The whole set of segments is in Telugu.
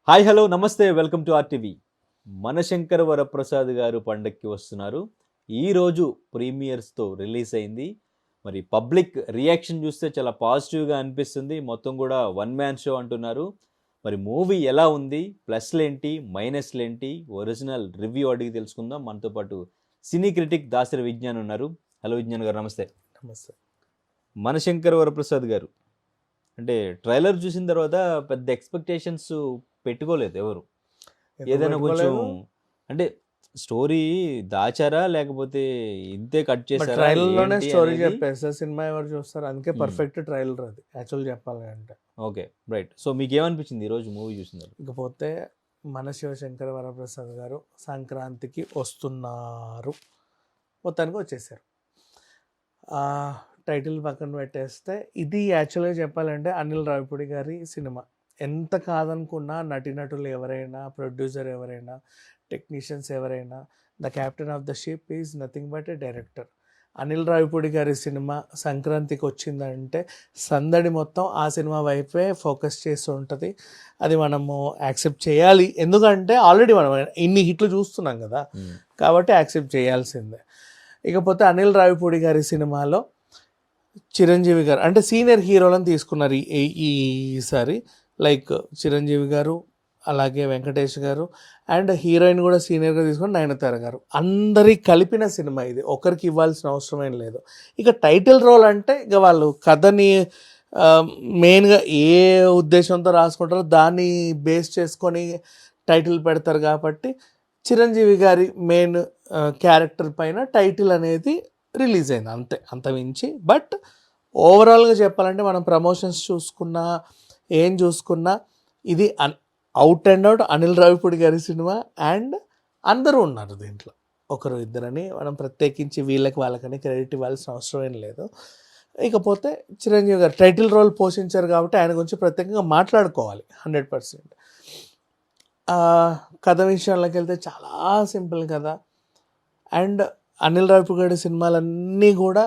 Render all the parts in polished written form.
హాయ్ హలో నమస్తే welcome to RTV. Manashankar Varaprasad గారు పండక్కి వస్తున్నారు. ఈరోజు ప్రీమియర్స్తో రిలీజ్ అయింది. మరి పబ్లిక్ రియాక్షన్ చూస్తే చాలా పాజిటివ్గా అనిపిస్తుంది. మొత్తం కూడా వన్ మ్యాన్ షో అంటున్నారు. మరి మూవీ ఎలా ఉంది, ప్లస్లేంటి మైనస్లేంటి, ఒరిజినల్ రివ్యూ అడిగి తెలుసుకుందాం. మనతో పాటు సినీ క్రిటిక్ దాసరి విజ్ఞాన్ ఉన్నారు. హలో విజ్ఞాన్ గారు, నమస్తే. నమస్తే. మనశంకర్ వరప్రసాద్ గారు అంటే ట్రైలర్ చూసిన తర్వాత పెద్ద ఎక్స్పెక్టేషన్స్ పెట్టుకోలేదు ఎవరు. ఏదైనా కొంచెం అంటే స్టోరీ దాచారా లేకపోతే ఇంతే కట్ చేశారా? ట్రైలర్లోనే స్టోరీ చెప్పేస్తా, సినిమా ఎవరు చూస్తారు, అందుకే పర్ఫెక్ట్ ట్రైలర్ అది యాక్చువల్ చెప్పాలి అంటే. Okay, right. సో మీకు ఏమనిపించింది ఈరోజు మూవీ చూసింది? ఇకపోతే మన శివశంకర వరప్రసాద్ గారు సంక్రాంతికి వస్తున్నారు, మొత్తానికి వచ్చేసారు. టైటిల్ పక్కన పెట్టేస్తే ఇది యాక్చువల్గా చెప్పాలంటే అనిల్ రావిపూడి గారి సినిమా. ఎంత కాదనుకున్నా నటీనటులు ఎవరైనా, ప్రొడ్యూసర్ ఎవరైనా, టెక్నీషియన్స్ ఎవరైనా, the captain of the ship is nothing but A director. Anil Ravipudi గారి సినిమా సంక్రాంతికి వచ్చిందంటే సందడి మొత్తం ఆ సినిమా వైపే ఫోకస్ చేస్తూ ఉంటుంది. అది మనము యాక్సెప్ట్ చేయాలి, ఎందుకంటే ఆల్రెడీ మనం ఇన్ని హిట్లు చూస్తున్నాం కదా, కాబట్టి యాక్సెప్ట్ చేయాల్సిందే. ఇకపోతే అనిల్ రావిపూడి గారి సినిమాలో చిరంజీవి గారు అంటే సీనియర్ హీరోలను తీసుకున్నారు ఈసారి. లైక్ చిరంజీవి గారు, అలాగే వెంకటేష్ గారు, అండ్ హీరోయిన్ కూడా సీనియర్గా తీసుకుని నయనతార గారు, అందరికి కలిపిన సినిమా ఇది. ఒకరికి ఇవ్వాల్సిన అవసరం ఏం లేదు. ఇక టైటిల్ రోల్ అంటే ఇక వాళ్ళు కథని మెయిన్గా ఏ ఉద్దేశంతో రాసుకుంటారో దాన్ని బేస్ చేసుకొని టైటిల్ పెడతారు. కాబట్టి చిరంజీవి గారి మెయిన్ క్యారెక్టర్ పైన టైటిల్ అనేది రిలీజ్ అయింది, అంతే, అంతమించి. బట్ ఓవరాల్గా చెప్పాలంటే మనం ప్రమోషన్స్ చూసుకున్నా ఏం చూసుకున్నా ఇది out and out Anil Ravipudi గారి సినిమా. అండ్ అందరూ ఉన్నారు దీంట్లో, ఒకరు ఇద్దరని మనం ప్రత్యేకించి వీళ్ళకి వాళ్ళకని క్రెడిట్ ఇవ్వాల్సిన అవసరం ఏం లేదు. ఇకపోతే చిరంజీవి గారు టైటిల్ రోల్ పోషించారు కాబట్టి ఆయన గురించి ప్రత్యేకంగా మాట్లాడుకోవాలి 100%. కథ విషయంలోకి వెళ్తే చాలా సింపుల్ కథ. అండ్ అనిల్ రావిపూడి గారి సినిమాలన్నీ కూడా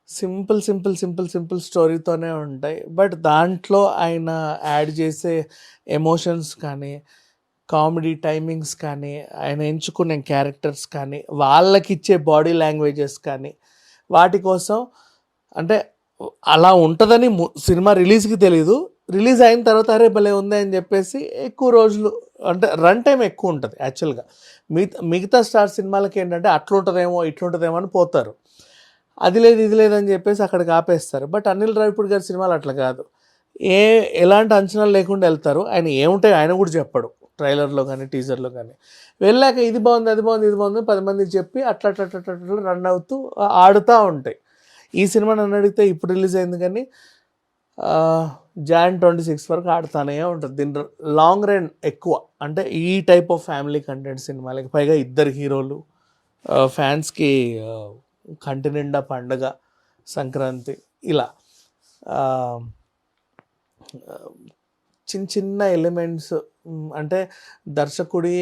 సింపుల్ సింపుల్ సింపుల్ సింపుల్ స్టోరీతోనే ఉంటాయి. బట్ దాంట్లో ఆయన యాడ్ చేసే ఎమోషన్స్ కానీ, కామెడీ టైమింగ్స్ కానీ, ఆయన ఎంచుకునే క్యారెక్టర్స్ కానీ, వాళ్ళకిచ్చే బాడీ లాంగ్వేజెస్ కానీ, వాటి కోసం అంటే అలా ఉంటుందని సినిమా రిలీజ్కి తెలీదు. రిలీజ్ అయిన తర్వాత అరే భలే ఉంది అని చెప్పేసి ఎక్కువ రోజులు అంటే రన్ టైం ఎక్కువ ఉంటుంది. యాక్చువల్గా మిగతా స్టార్ సినిమాలకి ఏంటంటే అట్లుంటుందేమో ఇట్లుంటుందేమో అని పోతారు, అది లేదు ఇది లేదని చెప్పేసి అక్కడికి ఆపేస్తారు. బట్ అనిల్ రావిపూడి గారి సినిమాలు అట్లా కాదు, ఎలాంటి అంచనాలు లేకుండా వెళ్తారు. ఆయన ఏముంటాయి ఆయన కూడా చెప్పడు ట్రైలర్లో కానీ టీజర్లో కానీ. వెళ్ళాక ఇది బాగుంది అది బాగుంది ఇది బాగుంది 10 మందికి చెప్పి అట్లా అట్లా అట్లా అట్లా రన్ అవుతూ ఆడుతూ ఉంటాయి. ఈ సినిమా నన్ను అడిగితే ఇప్పుడు రిలీజ్ అయింది కానీ Jan 26 వరకు ఆడుతానే ఉంటుంది. దీని లాంగ్ రన్ ఎక్కువ. అంటే ఈ టైప్ ఆఫ్ ఫ్యామిలీ కంటెంట్ సినిమాలకి పైగా ఇద్దరు హీరోలు, ఫ్యాన్స్కి కంటి నిండా పండుగ సంక్రాంతి, ఇలా చిన్న చిన్న ఎలిమెంట్స్ అంటే దర్శకుడి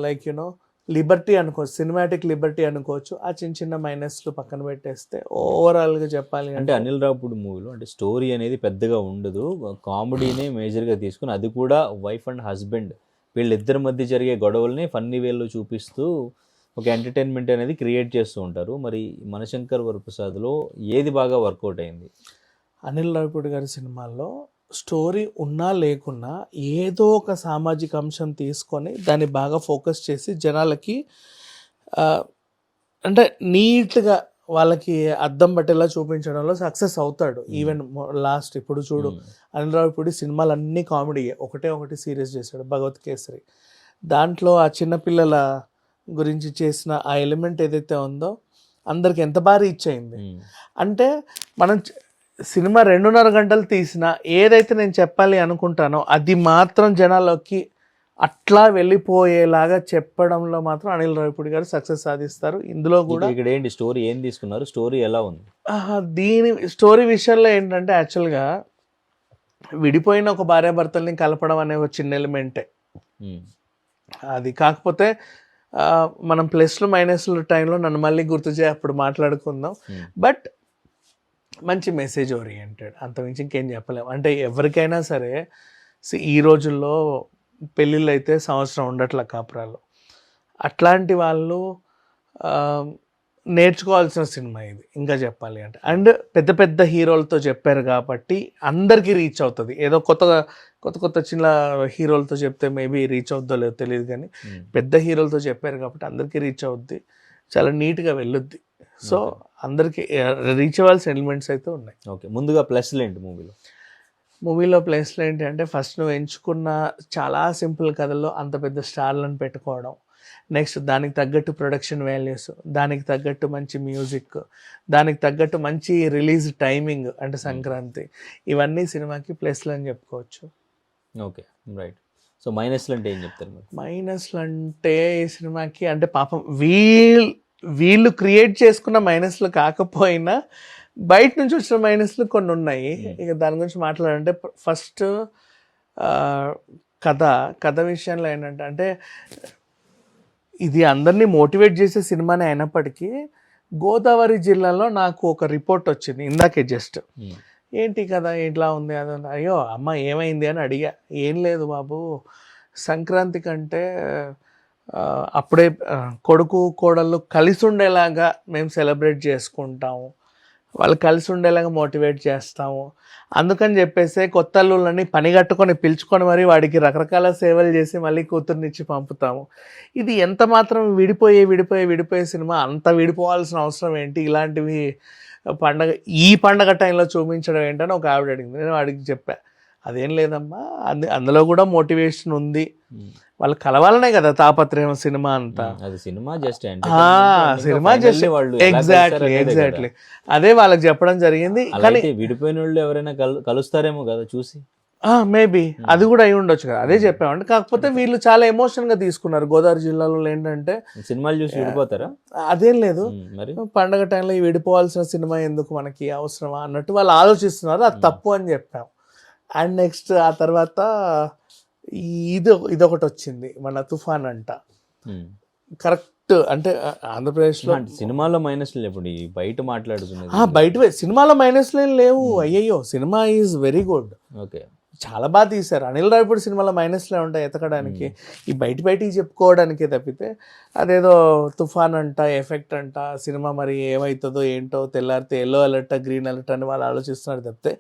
లైక్ యూనో లిబర్టీ అనుకోవచ్చు, సినిమాటిక్ లిబర్టీ అనుకోవచ్చు. ఆ చిన్న చిన్న మైనస్లు పక్కన పెట్టేస్తే ఓవరాల్గా చెప్పాలి అంటే అనిల్ రావిపూడి మూవీలో అంటే స్టోరీ అనేది పెద్దగా ఉండదు, కామెడీనే మేజర్గా తీసుకుని, అది కూడా వైఫ్ అండ్ హస్బెండ్ వీళ్ళిద్దరి మధ్య జరిగే గొడవల్ని ఫన్నీ వేలో చూపిస్తూ ఒక ఎంటర్టైన్మెంట్ అనేది క్రియేట్ చేస్తూ ఉంటారు. మరి మనశంకర్ వరప్రసాద్లో ఏది బాగా వర్కౌట్ అయింది? అనిల్ రావిపూడి గారి సినిమాల్లో స్టోరీ ఉన్నా లేకున్నా ఏదో ఒక సామాజిక అంశం తీసుకొని దాన్ని బాగా ఫోకస్ చేసి జనాలకి అంటే నీట్గా వాళ్ళకి అద్దం పట్టేలా చూపించడంలో సక్సెస్ అవుతాడు. ఈవెన్ లాస్ట్ ఇప్పుడు చూడు అనిల్ రావిపూడి సినిమాలన్నీ కామెడీయే, ఒకటి సీరియస్ చేశాడు భగవత్ కేసరి. దాంట్లో ఆ చిన్నపిల్లల గురించి చేసిన ఆ ఎలిమెంట్ ఏదైతే ఉందో అందరికి ఎంత బాగా రీచ్ అయింది. అంటే మనం సినిమా 2.5 గంటలు తీసినా ఏదైతే నేను చెప్పాలి అనుకుంటానో అది మాత్రం జనాల్లోకి అట్లా వెళ్ళిపోయేలాగా చెప్పడంలో మాత్రం అనిల్ రావిపూడి గారు సక్సెస్ సాధిస్తారు. ఇందులో కూడా ఇక్కడ ఏంటి స్టోరీ ఏం తీసుకున్నారు, స్టోరీ ఎలా ఉంది? దీని స్టోరీ విషయంలో ఏంటంటే యాక్చువల్గా విడిపోయిన ఒక భార్యాభర్తల్ని కలపడం అనే ఒక చిన్న ఎలిమెంటే అది. కాకపోతే మనం ప్లస్లు మైనస్లు టైంలో నన్ను మళ్ళీ గుర్తు చేయి, అప్పుడు మాట్లాడుకుందాం. బట్ మంచి మెసేజ్ ఓరియంటెడ్, అంతమించి ఇంకేం చెప్పలేము. అంటే ఎవరికైనా సరే ఈ రోజుల్లో పెళ్ళిళ్ళు అయితే సంవత్సరం ఉండట్ల కాపురాలు. అట్లాంటి వాళ్ళు నేర్చుకోవాల్సిన సినిమా ఇది ఇంకా చెప్పాలి అంటే. అండ్ పెద్ద పెద్ద హీరోలతో చెప్పారు కాబట్టి అందరికీ రీచ్ అవుతుంది. ఏదో కొత్త చిన్న హీరోలతో చెప్తే మేబీ రీచ్ అవుద్దో లేదో తెలియదు, కానీ పెద్ద హీరోలతో చెప్పారు కాబట్టి అందరికీ రీచ్ అవుద్ది, చాలా నీట్గా వెళ్ళొద్ది. సో అందరికీ రీచ్ అవ్వాల్సిన ఎలిమెంట్స్ అయితే ఉన్నాయి. ఓకే, ముందుగా ప్లస్లు ఏంటి మూవీలో ప్లేస్లు ఏంటి అంటే, ఫస్ట్ నువ్వు ఎంచుకున్న చాలా సింపుల్ కథల్లో అంత పెద్ద స్టార్లను పెట్టుకోవడం, నెక్స్ట్ దానికి తగ్గట్టు ప్రొడక్షన్ వాల్యూస్, దానికి తగ్గట్టు మంచి మ్యూజిక్, దానికి తగ్గట్టు మంచి రిలీజ్ టైమింగ్ అంటే సంక్రాంతి, ఇవన్నీ సినిమాకి ప్లస్లు అని చెప్పుకోవచ్చు. Okay, right. సో మైనస్లు అంటే ఏం చెప్తారు మీరు? మైనస్లు అంటే ఈ సినిమాకి అంటే పాపం వీళ్ళు క్రియేట్ చేసుకున్న మైనస్లు కాకపోయినా బయట నుంచి వచ్చిన మైనస్లు కొన్ని ఉన్నాయి. ఇక దాని గురించి మాట్లాడాలంటే ఫస్ట్ కథ విషయంలో ఏంటంటే, అంటే ఇది అందరినీ మోటివేట్ చేసే సినిమానే అయినప్పటికీ గోదావరి జిల్లాలో నాకు ఒక రిపోర్ట్ వచ్చింది ఇందాకే జస్ట్. ఏంటి కదా ఇట్లా ఉంది అది ఉంది. అయ్యో అమ్మ ఏమైంది అని అడిగా. ఏం లేదు బాబు, సంక్రాంతి కంటే అప్పుడే కొడుకు కోడళ్ళు కలిసి ఉండేలాగా మేము సెలబ్రేట్ చేసుకుంటాము, వాళ్ళు కలిసి ఉండేలాగా మోటివేట్ చేస్తాము, అందుకని చెప్పేసి కొత్త అల్లుళ్ళని పని కట్టుకొని పిలుచుకొని మరి వాడికి రకరకాల సేవలు చేసి మళ్ళీ కూతుర్నిచ్చి పంపుతాము. ఇది ఎంత మాత్రం విడిపోయే సినిమా, అంత విడిపోవాల్సిన అవసరం ఏంటి, ఇలాంటివి ఈ పండగ టైంలో చూపించడం ఏంటని ఒక ఆవిడ అడిగింది. నేను వాడికి చెప్పా, అదేం లేదమ్మా, అందులో కూడా మోటివేషన్ ఉంది, వాళ్ళు కలవాలనే కదా తాపత్రయం సినిమా అంతా. సినిమా జస్ట్ ఎగ్జాక్ట్లీ అదే వాళ్ళకి చెప్పడం జరిగింది. కానీ విడిపోయిన వాళ్ళు ఎవరైనా కలుస్తారేమో కదా చూసి, మేబీ అది కూడా అయి ఉండొచ్చు కదా, అదే చెప్పామంటే. కాకపోతే వీళ్ళు చాలా ఎమోషన్ గా తీసుకున్నారు. గోదావరి జిల్లాలో ఏంటంటే సినిమాలు చూసి విడిపోతారా, అదేం లేదు, పండగ టైంలో విడిపోవాల్సిన సినిమా ఎందుకు మనకి అవసరమా అన్నట్టు వాళ్ళు ఆలోచిస్తున్నారు. అది తప్పు అని చెప్పాం. అండ్ నెక్స్ట్ ఆ తర్వాత ఇదొకటి వచ్చింది, మన తుఫాన్ అంట. కరెక్ట్ అంటే ఆంధ్రప్రదేశ్లో సినిమాలో మైనస్లు ఇప్పుడు బయట మాట్లాడుతున్నది, బయట సినిమాలో మైనస్లు ఏం లేవు. అయ్యయ్యో cinema is very good, okay, చాలా బాగా తీశారు. అనిల్ రావిపూడి సినిమాలో మైనస్లే ఉంటాయి ఎతకడానికి, ఈ బయటికి చెప్పుకోవడానికే తప్పితే అదేదో తుఫాన్ అంట, ఎఫెక్ట్ అంట, సినిమా మరి ఏమవుతుందో ఏంటో తెల్లారితే ఎల్లో అలర్ట్ గ్రీన్ అలర్ట్ అని వాళ్ళు ఆలోచిస్తున్నారు తప్పితే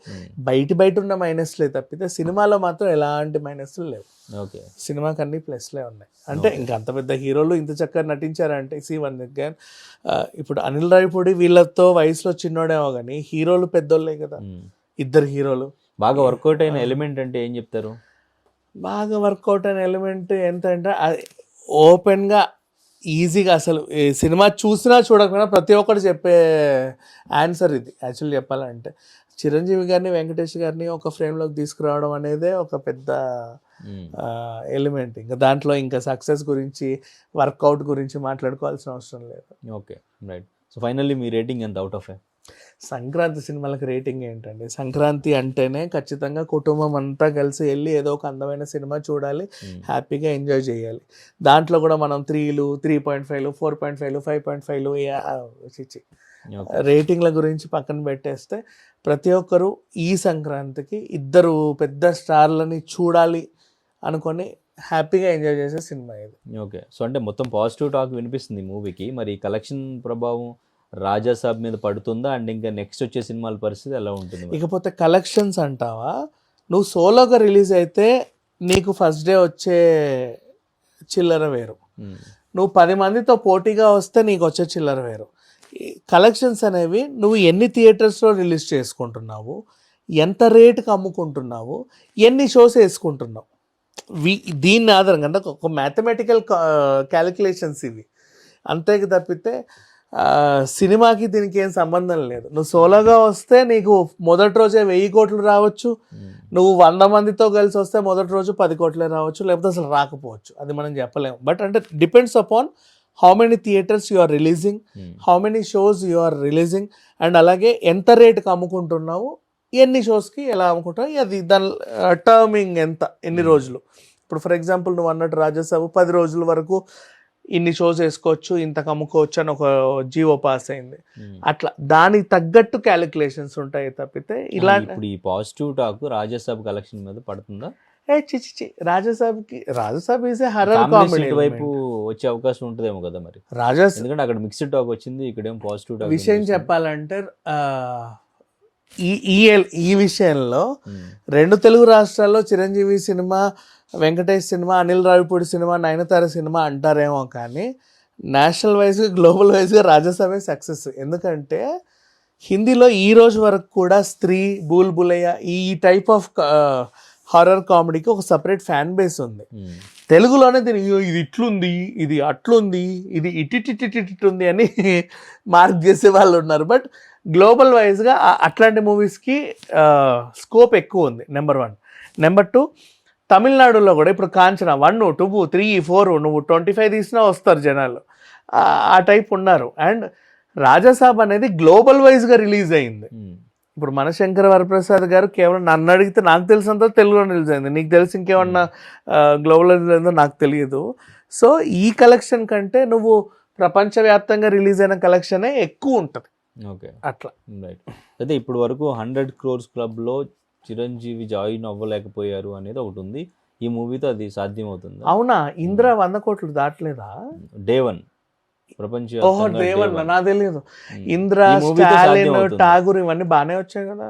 బయట ఉన్న మైనస్లే తప్పితే సినిమాలో మాత్రం ఎలాంటి మైనస్లు లేవు. ఓకే, సినిమాకి అన్ని ప్లస్లే ఉన్నాయి. అంటే ఇంకా అంత పెద్ద హీరోలు ఇంత చక్కగా నటించారంటే వన్ అగైన్ ఇప్పుడు అనిల్ రావిపూడి వీళ్ళతో వయసులో చిన్నోడేమో కానీ హీరోలు పెద్దోళ్ళే కదా, ఇద్దరు హీరోలు. బాగా వర్కౌట్ అయిన ఎలిమెంట్ అంటే ఏం చెప్తారు? బాగా వర్కౌట్ అయిన ఎలిమెంట్ ఎంత అంటే, ఓపెన్గా ఈజీగా అసలు సినిమా చూసినా చూడకుండా ప్రతి ఒక్కరు చెప్పే ఆన్సర్ ఇది. యాక్చువల్లీ చెప్పాలంటే చిరంజీవి గారిని వెంకటేష్ గారిని ఒక ఫ్రేమ్లోకి తీసుకురావడం అనేదే ఒక పెద్ద ఎలిమెంట్. ఇంకా దాంట్లో ఇంకా సక్సెస్ గురించి వర్కౌట్ గురించి మాట్లాడుకోవాల్సిన అవసరం లేదు. Okay, right. సో ఫైనల్లీ మీ రేటింగ్ ఎంత అవుట్ ఆఫ్ 5? సంక్రాంతి సినిమాలకు రేటింగ్ ఏంటండి, సంక్రాంతి అంటేనే ఖచ్చితంగా కుటుంబం అంతా కలిసి వెళ్ళి ఏదో ఒక అందమైన సినిమా చూడాలి, హ్యాపీగా ఎంజాయ్ చేయాలి. దాంట్లో కూడా మనం 3లు 3.5లు 4.5లు 5.5లు రేటింగ్ల గురించి పక్కన పెట్టేస్తే ప్రతి ఒక్కరూ ఈ సంక్రాంతికి ఇద్దరు పెద్ద స్టార్లని చూడాలి అనుకొని హ్యాపీగా ఎంజాయ్ చేసే సినిమా ఇది. ఓకే, సో అంటే మొత్తం పాజిటివ్ టాక్ వినిపిస్తుంది మూవీకి. మరి కలెక్షన్ ప్రభావం రాజాసాబ్ మీద పడుతుందా? అండ్ ఇంకా నెక్స్ట్ వచ్చే సినిమాల పరిస్థితి ఎలా ఉంటుంది? ఇకపోతే కలెక్షన్స్ అంటావా, నువ్వు సోలోగా రిలీజ్ అయితే నీకు ఫస్ట్ డే వచ్చే చిల్లర వేరు, నువ్వు 10 మందితో పోటీగా వస్తే నీకు వచ్చే చిల్లర వేరు. కలెక్షన్స్ అనేవి నువ్వు ఎన్ని థియేటర్స్లో రిలీజ్ చేసుకుంటున్నావు, ఎంత రేటుకి అమ్ముకుంటున్నావు, ఎన్ని షోస్ వేసుకుంటున్నావు, దీన్ని ఆధారంగా అంటే ఒక మ్యాథమెటికల్ క్యాలిక్యులేషన్స్ ఇవి. అంతే తప్పితే సినిమాకి దీనికి ఏం సంబంధం లేదు. నువ్వు సోలోగా వస్తే నీకు మొదటి రోజే 1000 కోట్లు రావచ్చు, నువ్వు 100 మందితో కలిసి వస్తే మొదటి రోజు 10 కోట్లే రావచ్చు, లేకపోతే అసలు రాకపోవచ్చు, అది మనం చెప్పలేము. బట్ అంటే depends upon how many theatres you are releasing, how many shows you are releasing, and అలాగే ఎంత రేటుకి అమ్ముకుంటున్నావు, ఎన్ని షోస్కి ఎలా అమ్ముకుంటావు, అది దాని టర్మింగ్ ఎంత, ఎన్ని రోజులు. ఇప్పుడు ఫర్ ఎగ్జాంపుల్ నువ్వు అన్నట్టు రాజాసాబు 10 రోజుల వరకు ఇన్ని షోస్ వేసుకోవచ్చు, ఇంతకు అమ్ముకోవచ్చు అని ఒక జీవో పాస్ అయింది. అట్లా దానికి తగ్గట్టు క్యాలిక్యులేషన్స్ ఉంటాయి తప్పితే ఇలా. ఇప్పుడు ఈ పాజిటివ్ టాక్ రాజాసాబ్ కలెక్షన్ మీద పడుతుందా? చిచి Raja Saab is a horror comedy. ఇటువైపు వచ్చే అవకాశం ఉంటుందేమో కదా మరి, ఎందుకంటే అక్కడ మిక్స్డ్ టాక్ వచ్చింది, ఇక్కడేం పాజిటివ్ టాక్. విషయం చెప్పాలంటే ఈ విషయంలో 2 తెలుగు రాష్ట్రాల్లో Chiranjeevi cinema, Venkatesh cinema, Anil Ravipudi cinema, Nayanthara cinema అంటారేమో కానీ నేషనల్ వైజ్గా గ్లోబల్ వైజ్గా రాజసాబే సక్సెస్. ఎందుకంటే హిందీలో ఈ రోజు వరకు కూడా స్త్రీ, బూల్ బులయ్య ఈ టైప్ ఆఫ్ హారర్ కామెడీకి ఒక సపరేట్ ఫ్యాన్ బేస్ ఉంది. తెలుగులోనే దీని ఇది ఇట్లుంది, ఇది అట్లుంది, ఇది ఇటిటిటిటి అని మార్క్ చేసే వాళ్ళు ఉన్నారు. బట్ గ్లోబల్ వైజ్గా అట్లాంటి మూవీస్కి స్కోప్ ఎక్కువ ఉంది, నెంబర్ 1. నెంబర్ 2, తమిళనాడులో కూడా ఇప్పుడు కాంచనా 1, 2, 3, 4 నువ్వు 25 తీసినా వస్తారు జనాలు, ఆ టైప్ ఉన్నారు. అండ్ రాజాసాబ్ అనేది గ్లోబల్ వైజ్గా రిలీజ్ అయింది. ఇప్పుడు మనశంకర వరప్రసాద్ గారు కేవలం నన్ను అడిగితే నాకు తెలిసినంత తెలుగులో రిలీజ్ అయింది, నీకు తెలిసి ఇంకేమన్నా గ్లోబల్ రిలీజ్ అయిందో నాకు తెలియదు. సో ఈ కలెక్షన్ కంటే నువ్వు ప్రపంచవ్యాప్తంగా రిలీజ్ అయిన కలెక్షనే ఎక్కువ ఉంటుంది. ఓకే, అట్లా రైట్. అయితే ఇప్పుడు వరకు 100 crores క్లబ్లో చిరంజీవి జాయిన్ అవ్వలేకపోయారు అనేది ఒకటి ఉంది. ఈ మూవీతో అది సాధ్యం అవుతుంది. అవునా? ఇంద్ర 100 కోట్లు దాటలేదా? Day 1 ప్రపంచ నా తెలియదు. ఇంద్ర, స్టాలిన్, ఠాగూర్ ఇవన్నీ బాగానే వచ్చాయి కదా.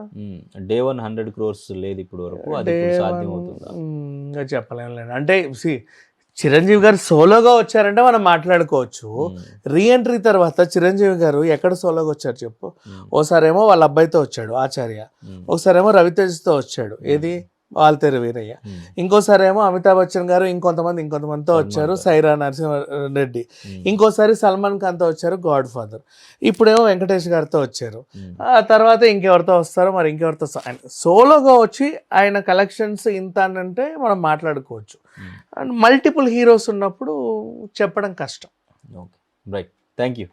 Day 1 100 crores లేదు ఇప్పుడు వరకు, అది ఇప్పుడు సాధ్యం అవుతుందా చెప్పలేం. అంటే చిరంజీవి గారు సోలోగా వచ్చారంటే మనం మాట్లాడుకోవచ్చు. రీఎంట్రీ తర్వాత చిరంజీవి గారు ఎక్కడ సోలోగా వచ్చారు చెప్పు? ఓసారేమో వాళ్ళ అబ్బాయితో వచ్చాడు ఆచార్య, ఒకసారేమో రవితేజతో వచ్చాడు, ఏది వాల్తేరు వీరయ్య, ఇంకోసారేమో అమితాబ్ బచ్చన్ గారు ఇంకొంతమందితో వచ్చారు, సైరా నరసింహారెడ్డి, ఇంకోసారి సల్మాన్ ఖాన్తో వచ్చారు, గాడ్ ఫాదర్, ఇప్పుడేమో వెంకటేష్ గారితో వచ్చారు, ఆ తర్వాత ఇంకెవరితో వస్తారో మరి ఇంకెవరితో. సోలోగా వచ్చి ఆయన కలెక్షన్స్ ఇంత అంటే మనం మాట్లాడుకోవచ్చు. అండ్ మల్టిపుల్ హీరోస్ ఉన్నప్పుడు చెప్పడం కష్టం. Okay, right, thank you.